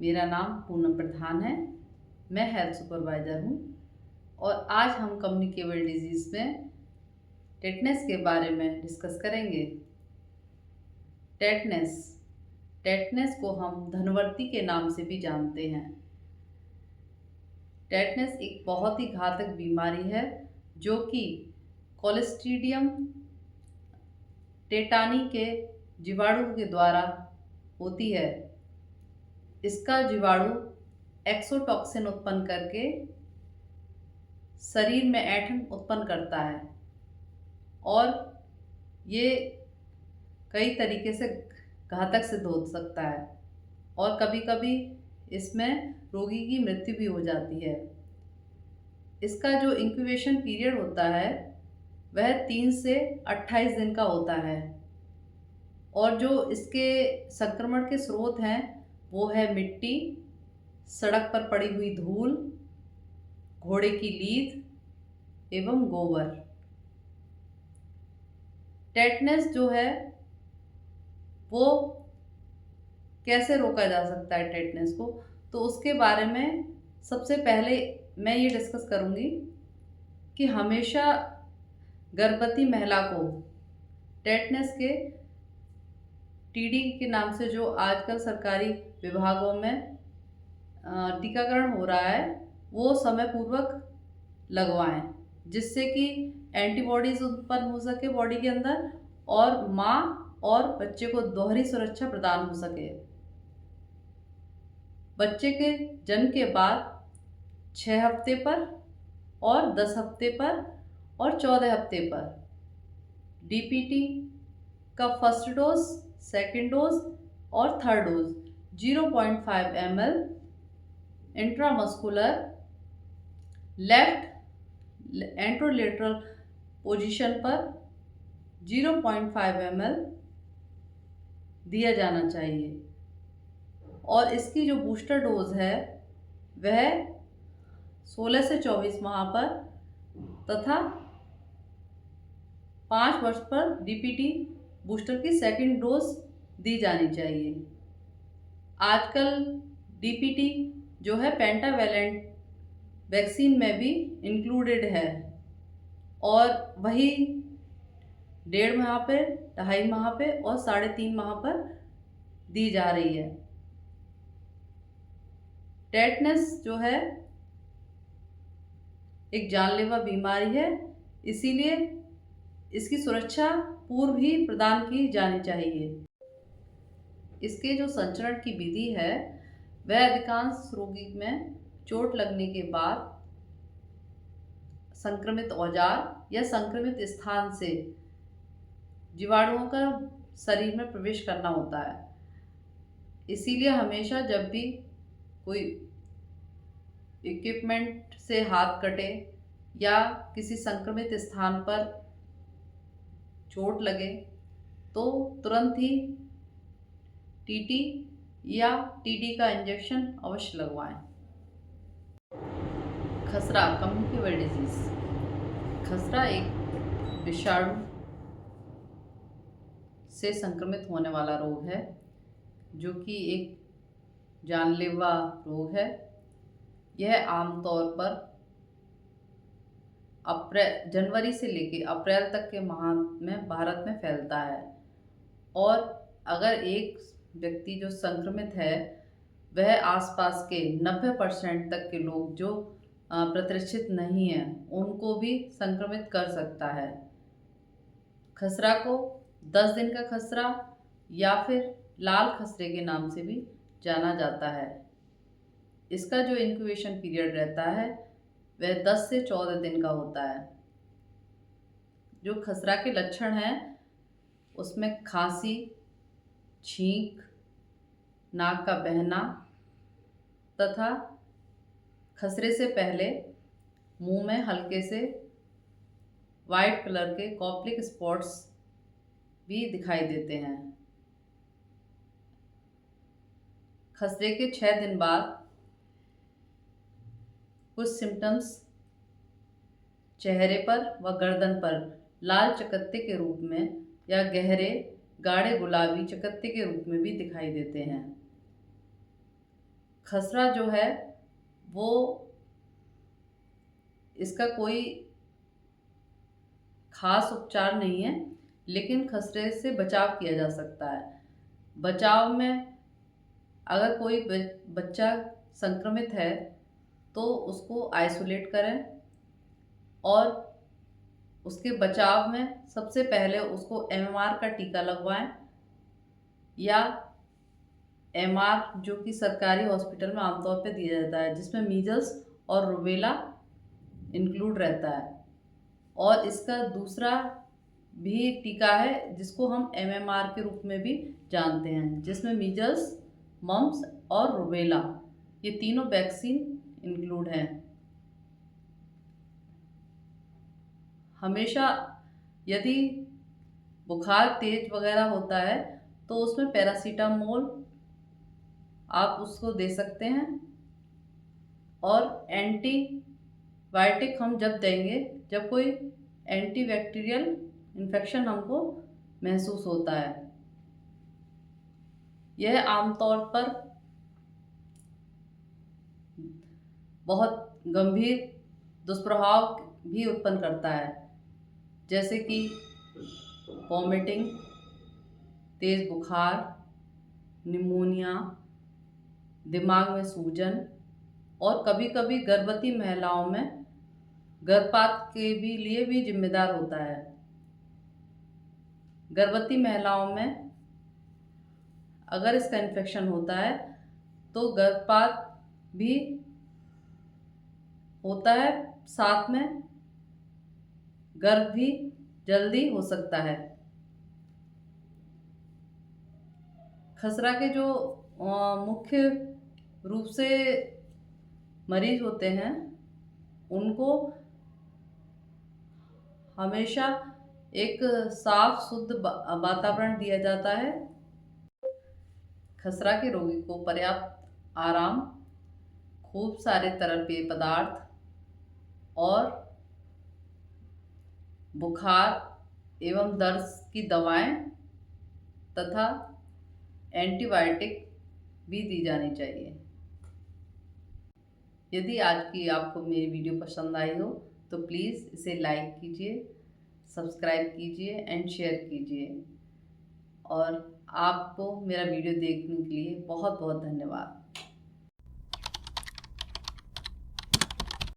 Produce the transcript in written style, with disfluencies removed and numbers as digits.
मेरा नाम पूनम प्रधान है। मैं हेल्थ सुपरवाइज़र हूँ और आज हम कम्युनिकेबल डिजीज़ में टेटनस के बारे में डिस्कस करेंगे। टेटनस टेटनस को हम धनवर्ती के नाम से भी जानते हैं। टेटनस एक बहुत ही घातक बीमारी है जो कि क्लोस्ट्रीडियम टेटानी के जीवाणु के द्वारा होती है। इसका जीवाणु एक्सोटॉक्सिन उत्पन्न करके शरीर में ऐंठन उत्पन्न करता है और ये कई तरीके से घातक सिद्ध हो सकता है और कभी कभी इसमें रोगी की मृत्यु भी हो जाती है। इसका जो इंक्यूबेशन पीरियड होता है वह 3 से 28 दिन का होता है और जो इसके संक्रमण के स्रोत हैं वो है मिट्टी, सड़क पर पड़ी हुई धूल, घोड़े की लीद एवं गोबर। टेटनस जो है वो कैसे रोका जा सकता है टेटनस को, तो उसके बारे में सबसे पहले मैं ये डिस्कस करूँगी कि हमेशा गर्भवती महिला को टेटनस के टीडी के नाम से जो आजकल सरकारी विभागों में टीकाकरण हो रहा है वो समय पूर्वक लगवाएं, जिससे कि एंटीबॉडीज उत्पन्न हो सके बॉडी के अंदर और माँ और बच्चे को दोहरी सुरक्षा प्रदान हो सके। बच्चे के जन्म के बाद 6 हफ्ते पर और 10 हफ्ते पर और 14 हफ्ते पर डीपीटी का फर्स्ट डोज, सेकेंड डोज और third dose 0.5 ml intramuscular left anterolateral position पर 0.5 ml दिया जाना चाहिए और इसकी जो बूस्टर डोज है वह 16 से 24 माह पर तथा 5 वर्ष पर डीपीटी बूस्टर की सेकेंड डोज दी जानी चाहिए। आजकल डीपीटी जो है पेंटावेलेंट वैक्सीन में भी इंक्लूडेड है और वही 1.5 माह पे, 2.5 माह पे और 3.5 माह पर दी जा रही है। टेटनस जो है एक जानलेवा बीमारी है, इसीलिए इसकी सुरक्षा पूर्व ही प्रदान की जानी चाहिए। इसके जो संचरण की विधि है वह अधिकांश रोगी में चोट लगने के बाद संक्रमित औजार या संक्रमित स्थान से जीवाणुओं का शरीर में प्रवेश करना होता है। इसीलिए हमेशा जब भी कोई इक्विपमेंट से हाथ कटे या किसी संक्रमित स्थान पर चोट लगे तो तुरंत ही टीटी या टीडी का इंजेक्शन अवश्य लगवाएं। खसरा कम्युनिकेबल डिजीज। खसरा एक विषाणु से संक्रमित होने वाला रोग है जो कि एक जानलेवा रोग है। यह आमतौर पर जनवरी से लेकर अप्रैल तक के माह में भारत में फैलता है और अगर एक व्यक्ति जो संक्रमित है वह आसपास के 90% तक के लोग जो प्रतिरक्षित नहीं हैं उनको भी संक्रमित कर सकता है। खसरा को 10 दिन का खसरा या फिर लाल खसरे के नाम से भी जाना जाता है। इसका जो इंक्यूबेशन पीरियड रहता है वह 10 से 14 दिन का होता है। जो खसरा के लक्षण हैं उसमें खांसी, छींक, नाक का बहना तथा खसरे से पहले मुंह में हल्के से वाइट कलर के कॉप्लिक स्पॉट्स भी दिखाई देते हैं। खसरे के 6 दिन बाद कुछ सिम्टम्स चेहरे पर व गर्दन पर लाल चकत्ते के रूप में या गहरे गाढ़े गुलाबी चकत्ते के रूप में भी दिखाई देते हैं। खसरा जो है वो, इसका कोई खास उपचार नहीं है, लेकिन खसरे से बचाव किया जा सकता है। बचाव में अगर कोई बच्चा संक्रमित है तो उसको आइसोलेट करें, और उसके बचाव में सबसे पहले उसको एमएमआर का टीका लगवाएं, या एमआर जो कि सरकारी हॉस्पिटल में आमतौर पर दिया जाता है, जिसमें मीजल्स और रुबेला इंक्लूड रहता है। और इसका दूसरा भी टीका है जिसको हम एमएमआर के रूप में भी जानते हैं, जिसमें मीजल्स, मम्प्स और रुबेला, ये तीनों वैक्सीन इंक्लूड हैं। हमेशा यदि बुखार तेज वगैरह होता है तो उसमें पैरासीटामोल आप उसको दे सकते हैं। और एंटीबायोटिक हम जब देंगे जब कोई एंटीबैक्टीरियल इन्फेक्शन हमको महसूस होता है। यह आमतौर पर बहुत गंभीर दुष्प्रभाव भी उत्पन्न करता है, जैसे कि वॉमिटिंग, तेज बुखार, निमोनिया, दिमाग में सूजन, और कभी कभी गर्भवती महिलाओं में गर्भपात के भी लिए भी जिम्मेदार होता है। गर्भवती महिलाओं में अगर इसका इन्फेक्शन होता है तो गर्भपात भी होता है, साथ में गर्भ भी जल्दी हो सकता है। खसरा के जो मुख्य रूप से मरीज होते हैं उनको हमेशा एक साफ शुद्ध वातावरण दिया जाता है। खसरा के रोगी को पर्याप्त आराम, खूब सारे तरल पेय पदार्थ और बुखार एवं दर्द की दवाएं तथा एंटीबायोटिक भी दी जानी चाहिए। यदि आज की आपको मेरी वीडियो पसंद आई हो तो प्लीज़ इसे लाइक कीजिए, सब्सक्राइब कीजिए एंड शेयर कीजिए। और आपको मेरा वीडियो देखने के लिए बहुत बहुत धन्यवाद।